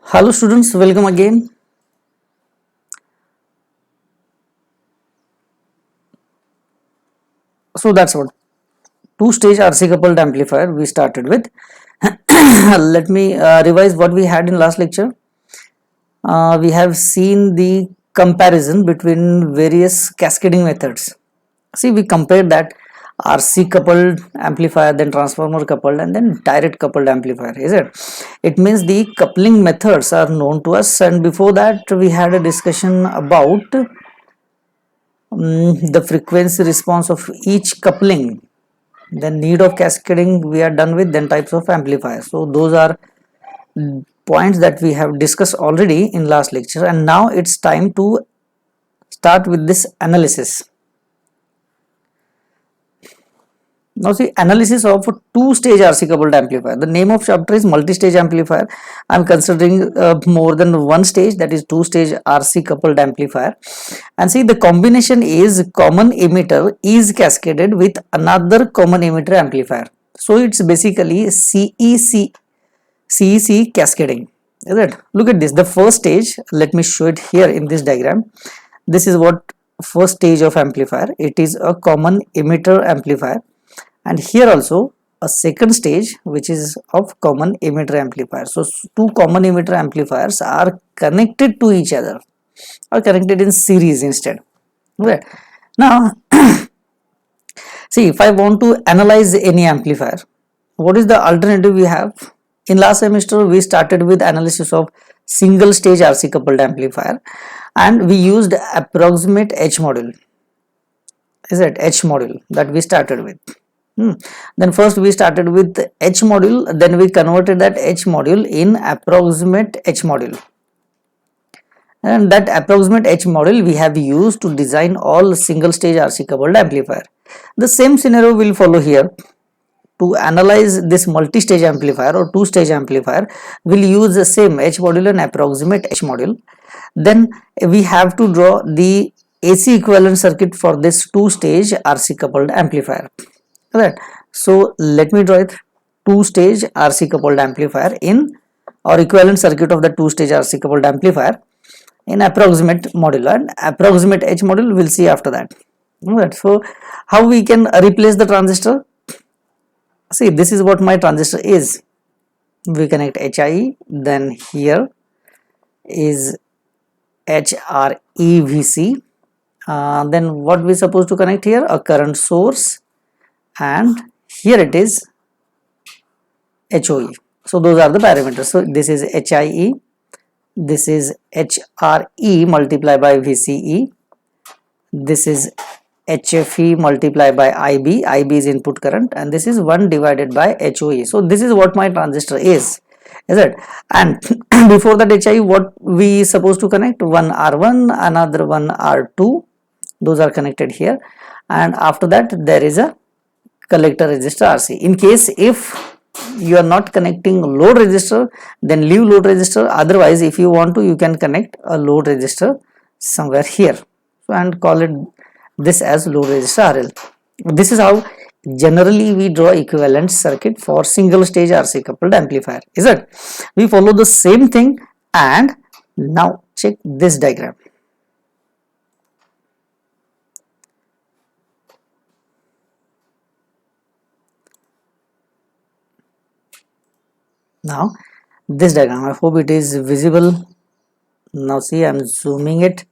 Hello students, welcome again. So that's what two-stage RC coupled amplifier we started with. Let me revise what we had in last lecture. We have seen the comparison between various cascading methods. See, we compared that RC coupled amplifier, then transformer coupled, and then direct coupled amplifier. Is it? It means the coupling methods are known to us, and before that we had a discussion about the frequency response of each coupling, then need of cascading we are done with, then types of amplifiers. So those are points that we have discussed already in last lecture, and now it's time to start with this analysis. Now see, analysis of a two-stage RC coupled amplifier. The name of chapter is multi-stage amplifier. I am considering more than one stage, that is two-stage RC coupled amplifier. And see, the combination is common emitter is cascaded with another common emitter amplifier. So it's basically CEC cascading. Is it? Look at this. The first stage, let me show it here in this diagram. This is what first stage of amplifier. It is a common emitter amplifier. And here also a second stage which is of common emitter amplifier. So two common emitter amplifiers are connected to each other, or connected in series instead. Okay. Now see, if I want to analyze any amplifier, what is the alternative we have? In last semester we started with analysis of single stage RC coupled amplifier, and we used approximate H module. Is it H module that we started with? Then first we started with H module, then we converted that H module in approximate H module, and that approximate H module we have used to design all single stage RC coupled amplifier. The same scenario will follow here. To analyze this multi-stage amplifier or two-stage amplifier, we'll use the same H module and approximate H module. Then we have to draw the AC equivalent circuit for this two-stage RC coupled amplifier. Right. So let me draw it. Two-stage RC coupled amplifier in, or equivalent circuit of the two-stage RC coupled amplifier in approximate module, and approximate H module we'll see after that. Right. So how we can replace the transistor? See, this is what my transistor is. We connect HIE, then here is HREVC. Then what we supposed to connect here? A current source, and here it is HOE. So those are the parameters. So this is HIE, this is HRE multiplied by VCE, this is HFE multiplied by IB, IB is input current, and this is 1 divided by HOE. So this is what my transistor is it? And before that HIE, what we supposed to connect? One R1, another one R2, those are connected here, and after that there is a collector resistor RC. In case if you are not connecting load resistor, then leave load resistor. Otherwise, if you want to, you can connect a load resistor somewhere here, and call it this as load resistor RL. This is how generally we draw equivalent circuit for single stage RC coupled amplifier. Is it? We follow the same thing, and now check this diagram. Now this diagram, I hope it is visible. Now see, I am zooming it.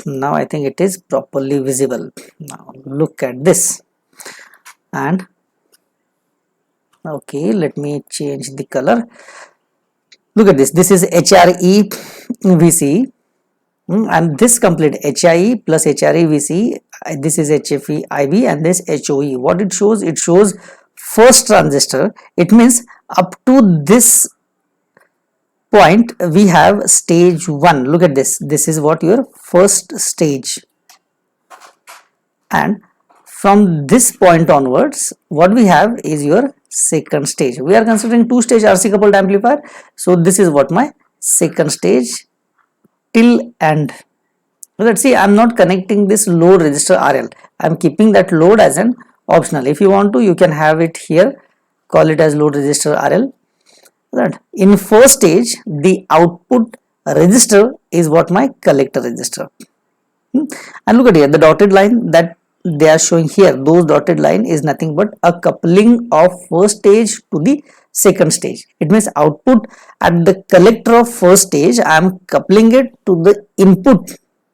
Now I think it is properly visible. Now look at this, and okay, let me change the color. Look at this. This is HRE VC, and this complete HIE plus HRE VC. This is HFE IB, and this HOE. What it shows? It shows first transistor. It means up to this point we have stage 1. Look at this. This is what your first stage, and from this point onwards what we have is your second stage. We are considering two-stage RC coupled amplifier, so this is what my second stage till end. Let's see, I am not connecting this load resistor RL. I am keeping that load as an optional. If you want to, you can have it here, call it as load resistor RL. Right. In first stage, the output register is what my collector register. And look at here, the dotted line that they are showing here, those dotted line is nothing but a coupling of first stage to the second stage. It means output at the collector of first stage, I am coupling it to the input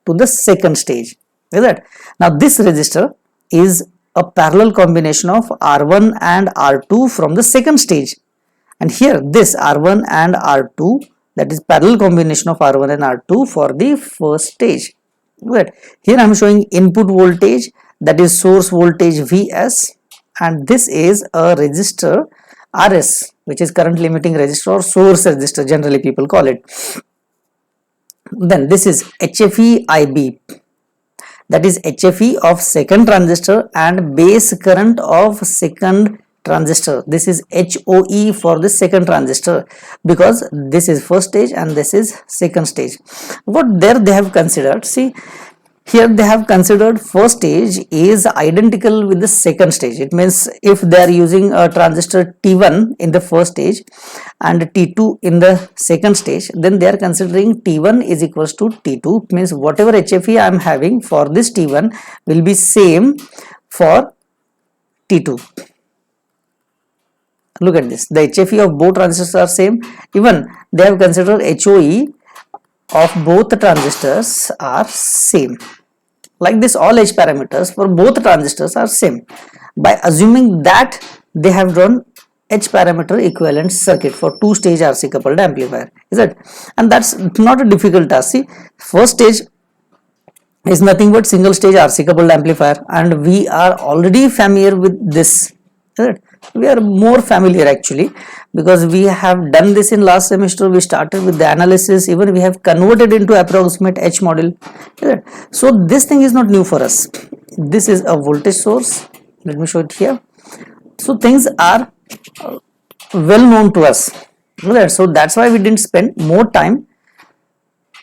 to the second stage. Is that? Now this register is a parallel combination of R1 and R2 from the second stage. And here this R1 and R2, that is parallel combination of R1 and R2 for the first stage. Good. Here I am showing input voltage, that is source voltage Vs, and this is a resistor Rs, which is current limiting resistor or source resistor, generally people call it. Then this is HFE IB, that is HFE of second transistor and base current of second transistor. This is HOE for the second transistor, because this is first stage and this is second stage. What there they have considered, see here they have considered first stage is identical with the second stage. It means if they are using a transistor T1 in the first stage and T2 in the second stage, then they are considering T1 is equals to T2. It means whatever HFE I am having for this T1 will be same for T2. Look at this, the HFE of both transistors are same. Even they have considered HOE of both the transistors are same. Like this, all H parameters for both transistors are same. By assuming that, they have drawn H parameter equivalent circuit for two stage RC coupled amplifier. Is it? And that's not a difficult task. See, first stage is nothing but single stage RC coupled amplifier, and we are already familiar with this. Right? We are more familiar actually, because we have done this in last semester. We started with the analysis, even we have converted into approximate H model. Right? So this thing is not new for us. This is a voltage source. Let me show it here. So things are well known to us. Right? So that's why we didn't spend more time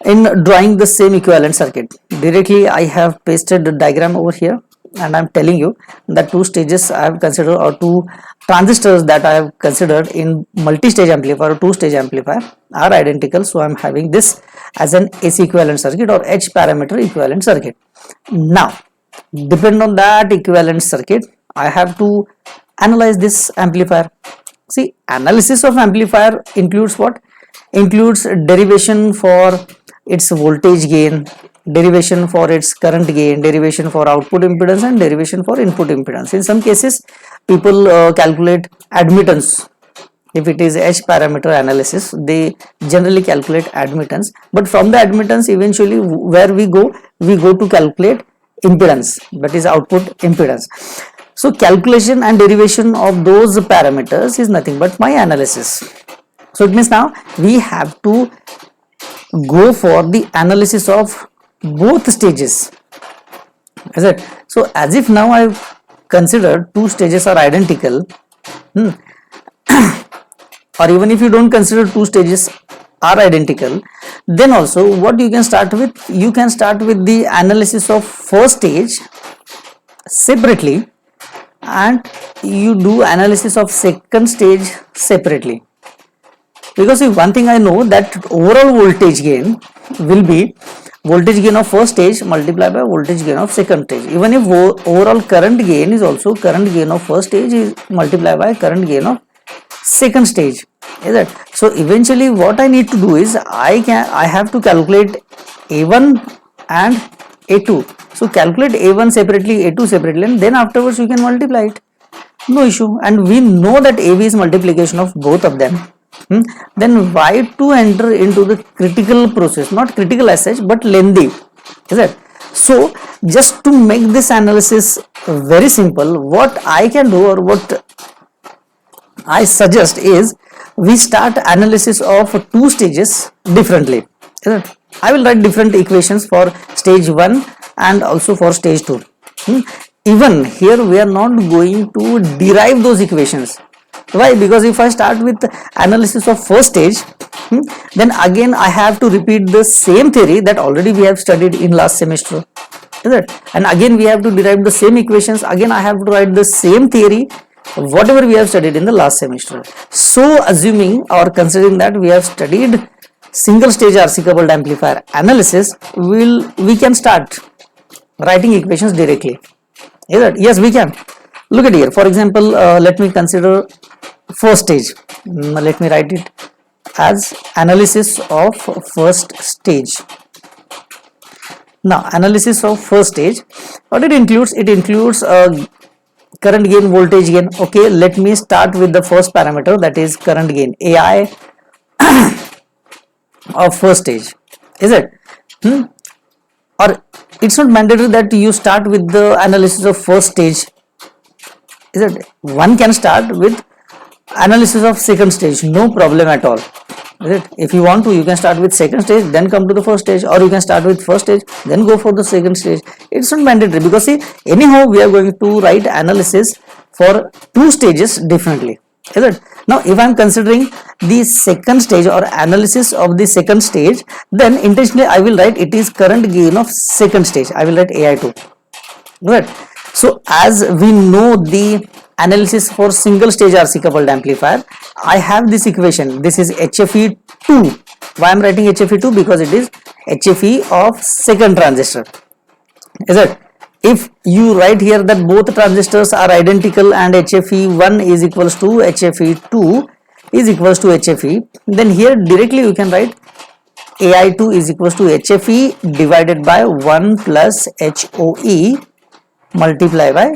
in drawing the same equivalent circuit. Directly I have pasted the diagram over here, and I'm telling you that two stages I have considered, or two transistors that I have considered in multi-stage amplifier or two-stage amplifier are identical. So I'm having this as an AC equivalent circuit or H parameter equivalent circuit. Now, depend on that equivalent circuit, I have to analyze this amplifier. See, analysis of amplifier includes what? Includes derivation for its voltage gain, derivation for its current gain, derivation for output impedance, and derivation for input impedance. In some cases, people calculate admittance. If it is H parameter analysis, they generally calculate admittance. But from the admittance, eventually where we go to calculate impedance, that is output impedance. So calculation and derivation of those parameters is nothing but my analysis. So it means now we have to go for the analysis of both stages. Is it? So as if now I've considered two stages are identical, or even if you don't consider two stages are identical, then also what you can start with, you can start with the analysis of first stage separately, and you do analysis of second stage separately. Because if one thing I know, that overall voltage gain will be voltage gain of first stage multiplied by voltage gain of second stage. Even if overall current gain is also current gain of first stage is multiplied by current gain of second stage. Is it? So eventually what I need to do is I have to calculate A1 and A2. So calculate A1 separately, A2 separately, and then afterwards you can multiply it. No issue. And we know that AV is multiplication of both of them. Then why to enter into the critical process? Not critical as such, but lengthy. Is it? So just to make this analysis very simple, what I can do, or what I suggest, is we start analysis of two stages differently. Is it? I will write different equations for stage 1 and also for stage 2. Even here we are not going to derive those equations. Why? Because if I start with analysis of first stage, then again I have to repeat the same theory that already we have studied in last semester. Is it? And again we have to derive the same equations. Again I have to write the same theory whatever we have studied in the last semester. So assuming or considering that we have studied single stage RC coupled amplifier analysis, we can start writing equations directly. Is it? Yes, we can. Look at here. For example, let me consider first stage. Let me write it as analysis of first stage. Now, analysis of first stage, what it includes? It includes current gain, voltage gain. Okay, let me start with the first parameter, that is current gain, AI of first stage. Is it? Or it's not mandatory that you start with the analysis of first stage. Is it? One can start with analysis of second stage, no problem at all. Is it? If you want to, you can start with second stage, then come to the first stage, or you can start with first stage, then go for the second stage. It's not mandatory, because see, anyhow we are going to write analysis for two stages differently. Is it? Now, if I am considering the second stage or analysis of the second stage, then intentionally I will write it is current gain of second stage. I will write AI2. Right. So, as we know the analysis for single stage RC coupled amplifier, I have this equation. This is HFE2. Why I am writing HFE2? Because it is HFE of second transistor. Is it? If you write here that both transistors are identical and HFE1 is equals to HFE2 is equals to HFE, then here directly you can write AI2 is equals to HFE divided by 1 plus HOE multiplied by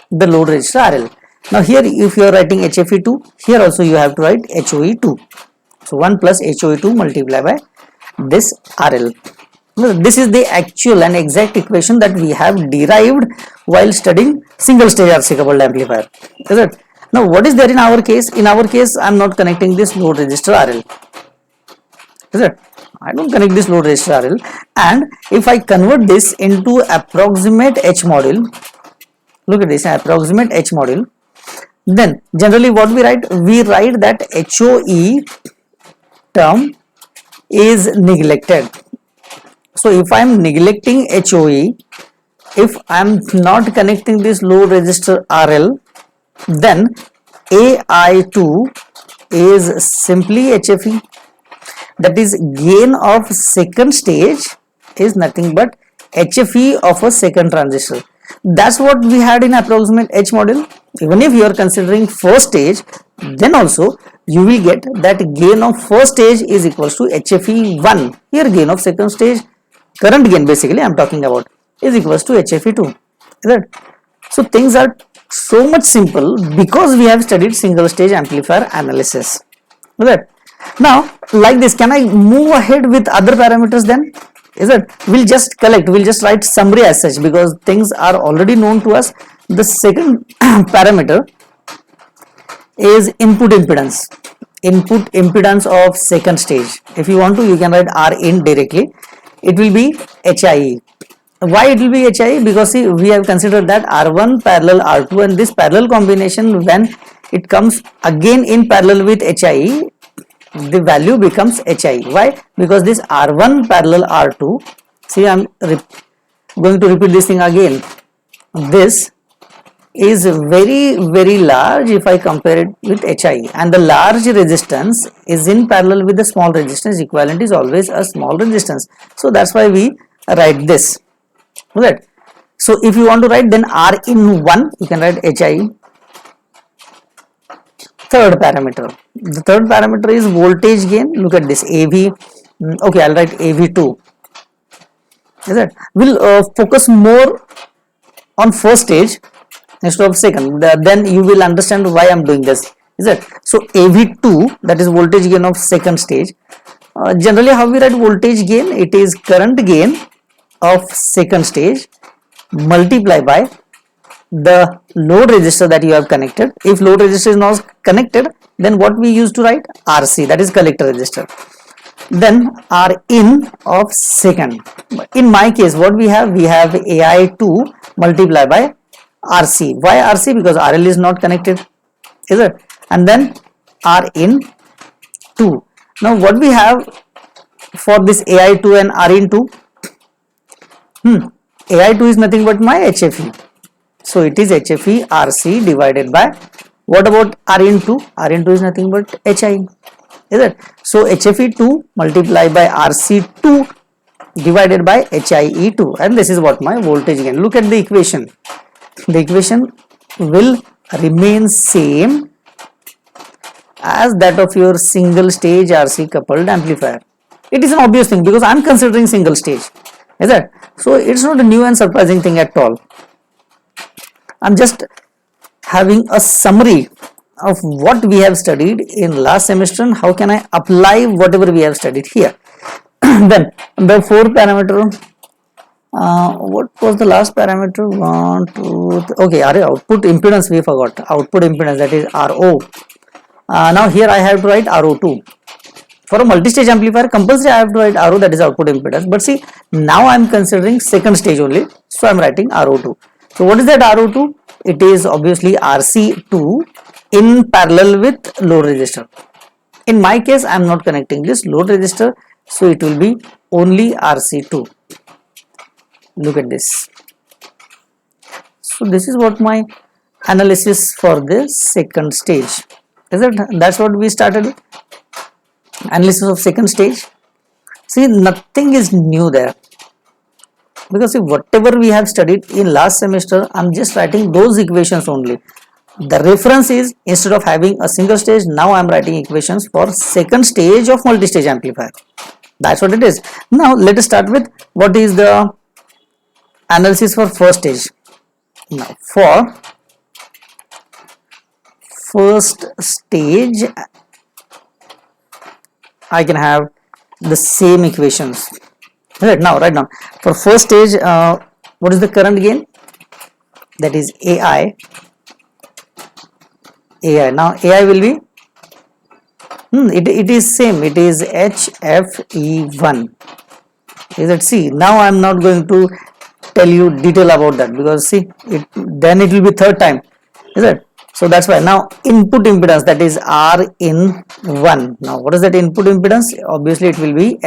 the load resistor RL. Now here if you are writing HFE2, here also you have to write HOE2. So 1 plus HOE2 multiplied by this RL. This is the actual and exact equation that we have derived while studying single stage RC coupled amplifier. Is it? Now what is there in our case? In our case, I am not connecting this load resistor RL. Is it? I don't connect this load resistor RL, and if I convert this into approximate H module, look at this, approximate H module, then generally what we write? We write that HOE term is neglected. So if I am neglecting HOE, if I am not connecting this load resistor RL, then AI2 is simply HFE. That is, gain of second stage is nothing but HFE of a second transistor. That's what we had in approximate H module. Even if you are considering first stage, then also you will get that gain of first stage is equals to HFE1. Here gain of second stage, current gain basically I am talking about, is equals to HFE2. Is it? So things are so much simple because we have studied single stage amplifier analysis. Is it? Now like this, can I move ahead with other parameters then? Is it? We'll just collect, we'll just write summary as such because things are already known to us. The second parameter is input impedance. Input impedance of second stage. If you want to, you can write R in directly. It will be HIE. Why it will be HIE? Because see, we have considered that R1 parallel R2, and this parallel combination, when it comes again in parallel with HIE, the value becomes HIE. Why? Because this R1 parallel R2, see, I am going to repeat this thing again. This is very large if I compare it with HIE, and the large resistance is in parallel with the small resistance. Equivalent is always a small resistance. So that's why we write this. Right. So if you want to write, then R in 1, you can write HIE. Third parameter. The third parameter is voltage gain. Look at this, AV. Okay, I'll write AV2. Is it? We'll focus more on first stage instead of second. Then you will understand why I'm doing this. Is it? So AV2, that is voltage gain of second stage. Generally, how we write voltage gain? It is current gain of second stage multiplied by the load resistor that you have connected. If load resistor is not connected, then what we used to write? RC, that is collector resistor. Then R in of second. In my case, what we have? We have AI2 multiplied by RC. Why RC? Because RL is not connected. Is it? And then R in 2. Now what we have for this AI2 and R in 2? AI2 is nothing but my HFE. So it is HFE RC divided by, what about R into? R into is nothing but HI, is it? So HFE2 multiplied by RC2 divided by HIE2, and this is what my voltage gain. Look at the equation. The equation will remain same as that of your single stage RC coupled amplifier. It is an obvious thing because I am considering single stage, is it? So it's not a new and surprising thing at all. I'm just having a summary of what we have studied in last semester and how can I apply whatever we have studied here. Then the fourth parameter, what was the last parameter? 1, 2, okay, output impedance we forgot. Output impedance, that is RO. Now here I have to write RO2. For a multi-stage amplifier, compulsory I have to write RO, that is output impedance. But see, now I am considering second stage only, so I am writing RO2. So what is that RO2? It is obviously RC2 in parallel with load resistor. In my case, I am not connecting this load resistor, so it will be only RC2. Look at this. So this is what my analysis for the second stage. Is it? That's what we started with. Analysis of second stage. See, nothing is new there, because see, whatever we have studied in last semester, I'm just writing those equations only. The reference is, instead of having a single stage, now I'm writing equations for second stage of multi-stage amplifier. That's what it is. Now let us start with what is the analysis for first stage. Now for first stage, I can have the same equations. Right now for first stage, what is the current gain? That is AI. Now AI will be it is same, it is HFE1. Is it? See, now I am not going to tell you detail about that, because see, then it will be third time, is it? So that's why now input impedance, that is R in 1. Now what is that input impedance? Obviously it will be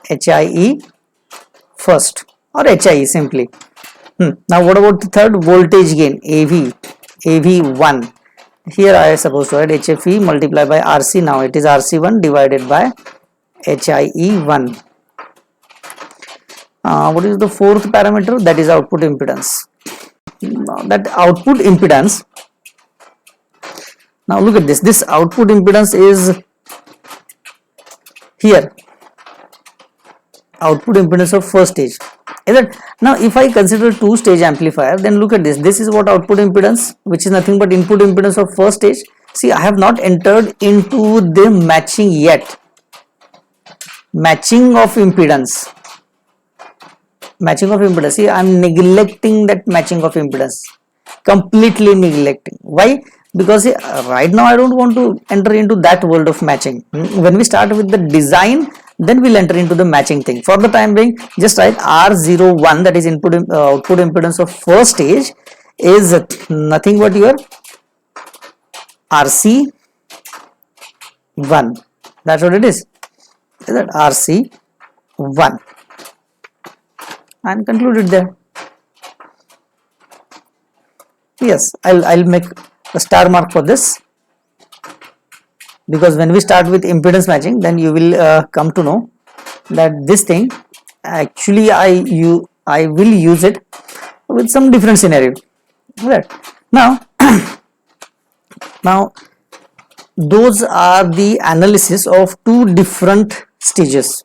HIE first, or HIE simply. Now what about the third? Voltage gain, AV1. Here I am supposed to write HFE multiplied by RC. Now it is RC1 divided by HIE1. What is the fourth parameter? That is output impedance. Now that output impedance, now look at this. This output impedance is here, output impedance of first stage. Is it? Now if I consider two stage amplifier, then look at this. This is what output impedance, which is nothing but input impedance of first stage. See, I have not entered into the matching yet. Matching of impedance. See, I am neglecting that matching of impedance. Completely neglecting. Why? Because see, right now I don't want to enter into that world of matching. When we start with the design, then we'll enter into the matching thing. For the time being, just write R01, that is output impedance of first stage, is nothing but your RC1. That's what it is. Is that RC1? And conclude it there. Yes, I'll make a star mark for this, because when we start with impedance matching, then you will come to know that this thing actually I will use it with some different scenario. Right. Now now those are the analysis of two different stages.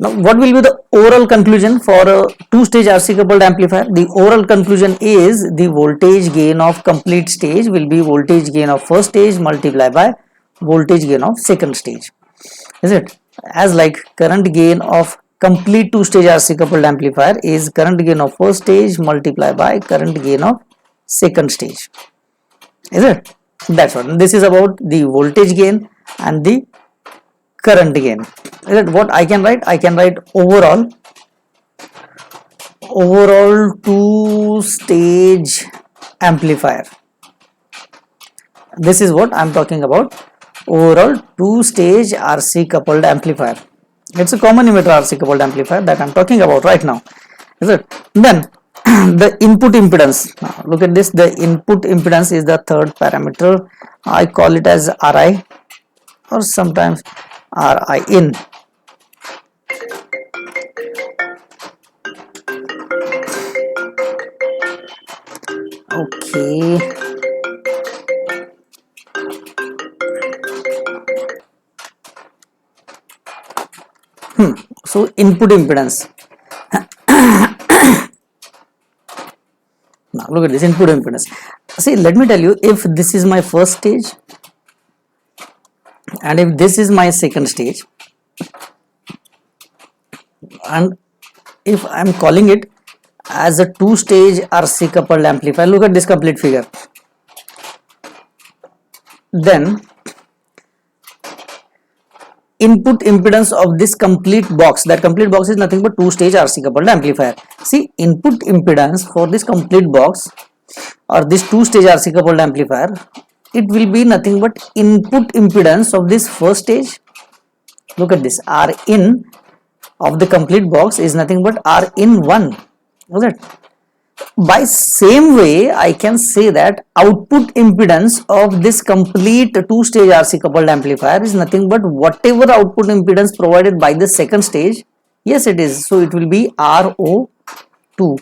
Now what will be the overall conclusion for a two-stage RC coupled amplifier? The overall conclusion is the voltage gain of complete stage will be voltage gain of first stage multiplied by voltage gain of second stage. Is it? As like current gain of complete two-stage RC coupled amplifier is current gain of first stage multiplied by current gain of second stage. Is it? That's what. This is about the voltage gain and the current gain. Is it? What I can write? I can write overall two-stage amplifier. This is what I am talking about. Overall two-stage RC coupled amplifier. It's a common emitter RC coupled amplifier that I am talking about right now. is it? Then the input impedance, now look at this, the input impedance is the third parameter. I call it as Ri or sometimes Ri in. Okay, so input impedance. Now look at this input impedance. See, let me tell you, if this is my first stage and if this is my second stage, and if I am calling it as a two-stage RC coupled amplifier, look at this complete figure, then input impedance of this complete box, that complete box is nothing but two-stage RC coupled amplifier. See, input impedance for this complete box or this two-stage RC coupled amplifier, it will be nothing but input impedance of this first stage. Look at this, R in of the complete box is nothing but R in 1. Was it? By same way, I can say that output impedance of this complete two-stage RC coupled amplifier is nothing but whatever output impedance provided by the second stage. Yes, it is. So it will be RO2.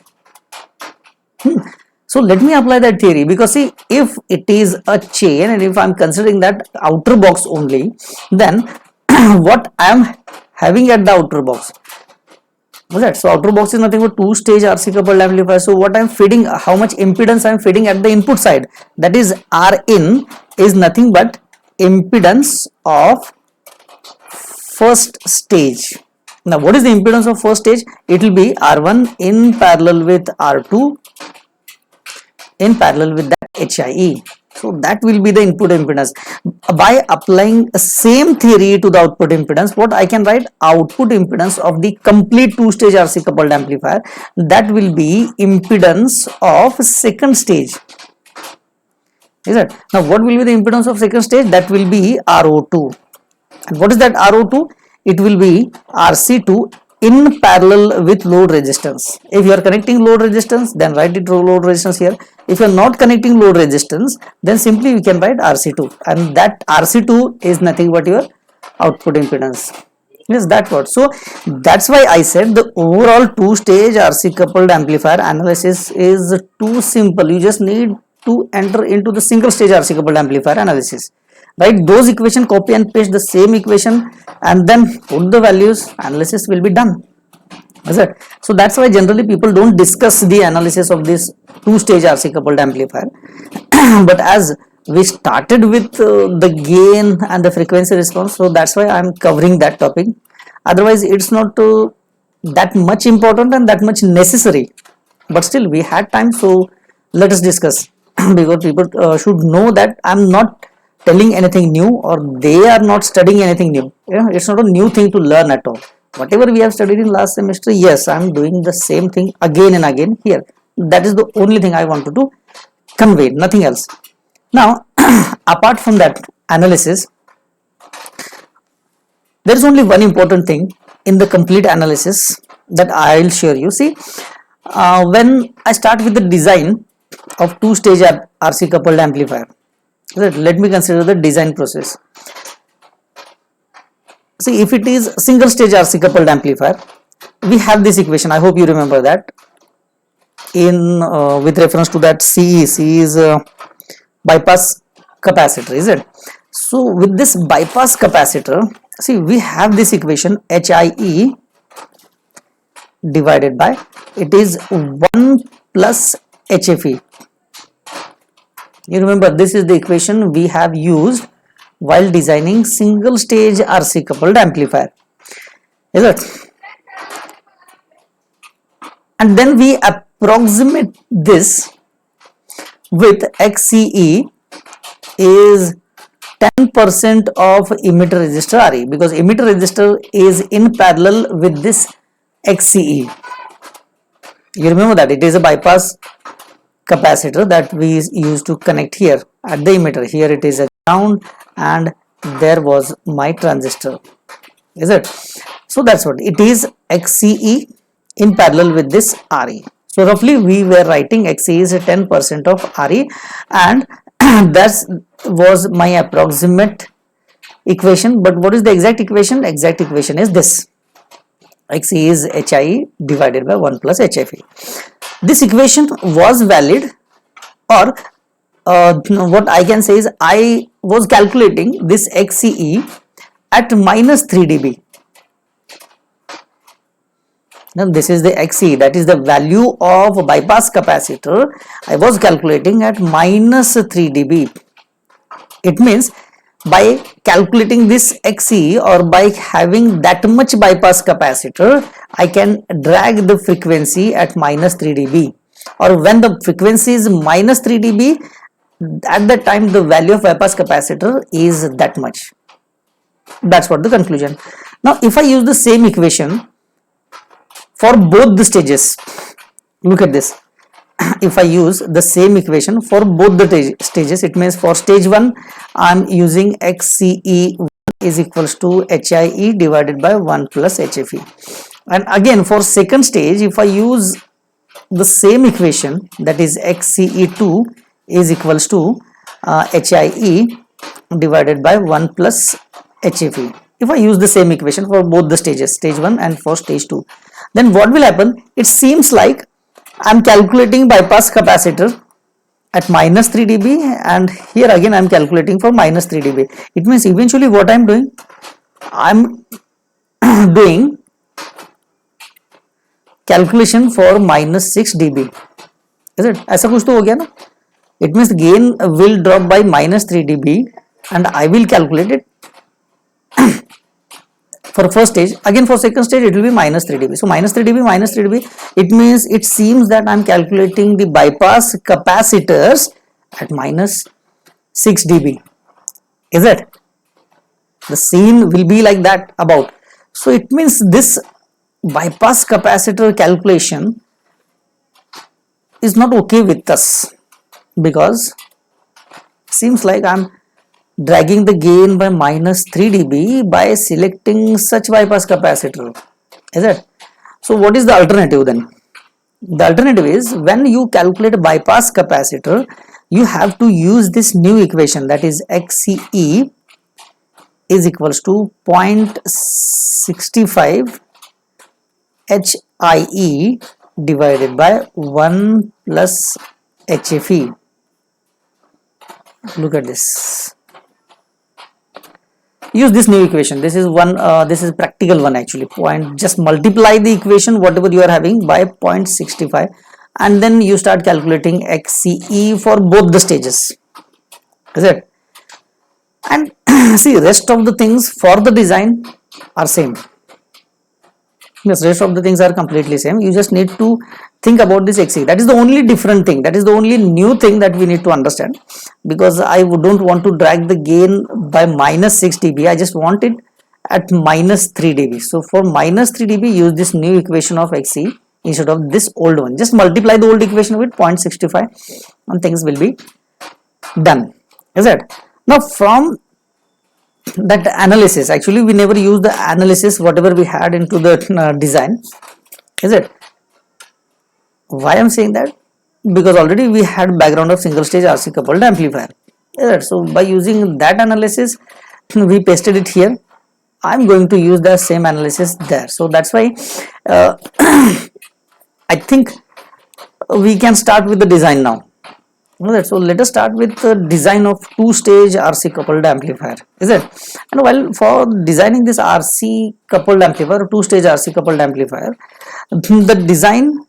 So let me apply that theory, because see, if it is a chain and if I am considering that outer box only, then what I am having at the outer box, that so outer box is nothing but two-stage RC coupled amplifier. So what I am feeding, how much impedance I am feeding at the input side, that is R in is nothing but impedance of first stage. Now what is the impedance of first stage? It will be R1 in parallel with R2 in parallel with that HIE. So that will be the input impedance. By applying the same theory to the output impedance, what I can write, output impedance of the complete two-stage RC coupled amplifier, that will be impedance of second stage. Is it? Now what will be the impedance of second stage? That will be RO2. And what is that RO2? It will be RC2 in parallel with load resistance. If you are connecting load resistance, then write it load resistance here. If you are not connecting load resistance, then simply you can write RC2, and that RC2 is nothing but your output impedance. Yes, that what. So that's why I said the overall two-stage RC coupled amplifier analysis is too simple. You just need to enter into the single stage RC coupled amplifier analysis. Write those equation, copy and paste the same equation, and then put the values, analysis will be done. Is it? So that's why generally people don't discuss the analysis of this two-stage RC coupled amplifier. But as we started with the gain and the frequency response, so that's why I'm covering that topic. Otherwise it's not that much important and that much necessary, but still we had time, so let us discuss. Because people should know that I'm not telling anything new, or they are not studying anything new. Yeah, it's not a new thing to learn at all. Whatever we have studied in last semester, yes, I'm doing the same thing again and again here. That is the only thing I wanted to convey, nothing else. Now apart from that analysis, there is only one important thing in the complete analysis that I will share you. See, when I start with the design of two-stage RC coupled amplifier, let me consider the design process. See, if it is single stage RC coupled amplifier, we have this equation. I hope you remember that. In with reference to that C is bypass capacitor, is it? So with this bypass capacitor, see, we have this equation HIE divided by, it is 1 plus HFE. You remember, this is the equation we have used while designing single stage RC coupled amplifier, is it? And then we approximate this with XCE is 10% of emitter resistor RE, because emitter resistor is in parallel with this XCE. You remember that it is a bypass capacitor that we used to connect here at the emitter. Here it is a ground and there was my transistor, is it? So that's what it is, XCE in parallel with this RE. So roughly we were writing XC is 10% of RE, and that was my approximate equation. But what is the exact equation? Exact equation is this: XC is HIE divided by 1 plus HFE. This equation was valid, or what I can say is I was calculating this XCE at minus 3 dB. Now this is the XCE, that is the value of bypass capacitor. I was calculating at minus 3 dB. It means by calculating this XCE, or by having that much bypass capacitor, I can drag the frequency at minus 3 dB. Or when the frequency is minus 3 dB, at that time the value of bypass capacitor is that much. That's what the conclusion. Now if I use the same equation for both the stages, look at this. If I use the same equation for both the stages, it means for stage 1 I am using XCE is equals to HIE divided by 1 plus HFE. And again for second stage, if I use the same equation, that is XCE2 is equals to HIE divided by 1 plus HFE. If I use the same equation for both the stages, stage 1 and for stage 2, then what will happen? It seems like I am calculating bypass capacitor at minus 3 dB, and here again I am calculating for minus 3 dB. It means eventually what I am doing? I am doing calculation for minus 6 dB. Is it? ऐसा कुछ तो हो गया ना? It means gain will drop by minus 3 dB, and I will calculate it for first stage. Again for second stage it will be minus 3 dB. So minus 3 dB, minus 3 dB, it means it seems that I am calculating the bypass capacitors at minus 6 dB. Is it? The scene will be like that about. So it means this bypass capacitor calculation is not okay with us, because seems like I am dragging the gain by minus 3 dB by selecting such bypass capacitor. Is it? So what is the alternative then? The alternative is, when you calculate bypass capacitor, you have to use this new equation, that is XCE is equals to 0.65 HIE divided by 1 plus HFE. Look at this. Use this new equation. This is one. This is practical one actually. Just multiply the equation whatever you are having by 0.65, and then you start calculating XCE for both the stages. Is it? And see, rest of the things for the design are same. Yes, rest of the things are completely same. You just need to think about this XCE. That is the only different thing. That is the only new thing that we need to understand, because I don't want to drag the gain by minus 6 dB. I just want it at minus 3 dB. So for minus 3 dB, use this new equation of XCE instead of this old one. Just multiply the old equation with 0.65 and things will be done. Is it? Now from that analysis, actually we never use the analysis whatever we had into the design. Is it? Why I'm saying that? Because already we had background of single stage RC coupled amplifier. Is it? So by using that analysis, we pasted it here. I'm going to use the same analysis there. So that's why I think we can start with the design now. So let us start with the design of two-stage RC coupled amplifier. Is it? And while for designing this RC coupled amplifier, two-stage RC coupled amplifier, the design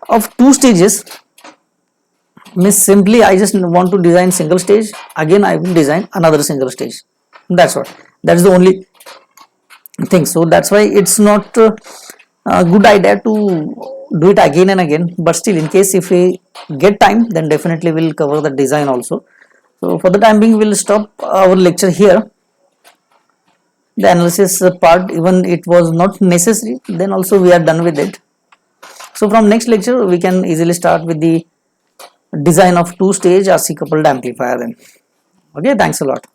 of two stages means simply I just want to design single stage. Again I will design another single stage. That's what. That's the only thing. So that's why it's not a good idea to do it again and again, but still in case if we get time, then definitely we'll cover the design also. So for the time being, we'll stop our lecture here. The analysis part, even it was not necessary, then also we are done with it. So from next lecture we can easily start with the design of two-stage RC coupled amplifier then. Okay, thanks a lot.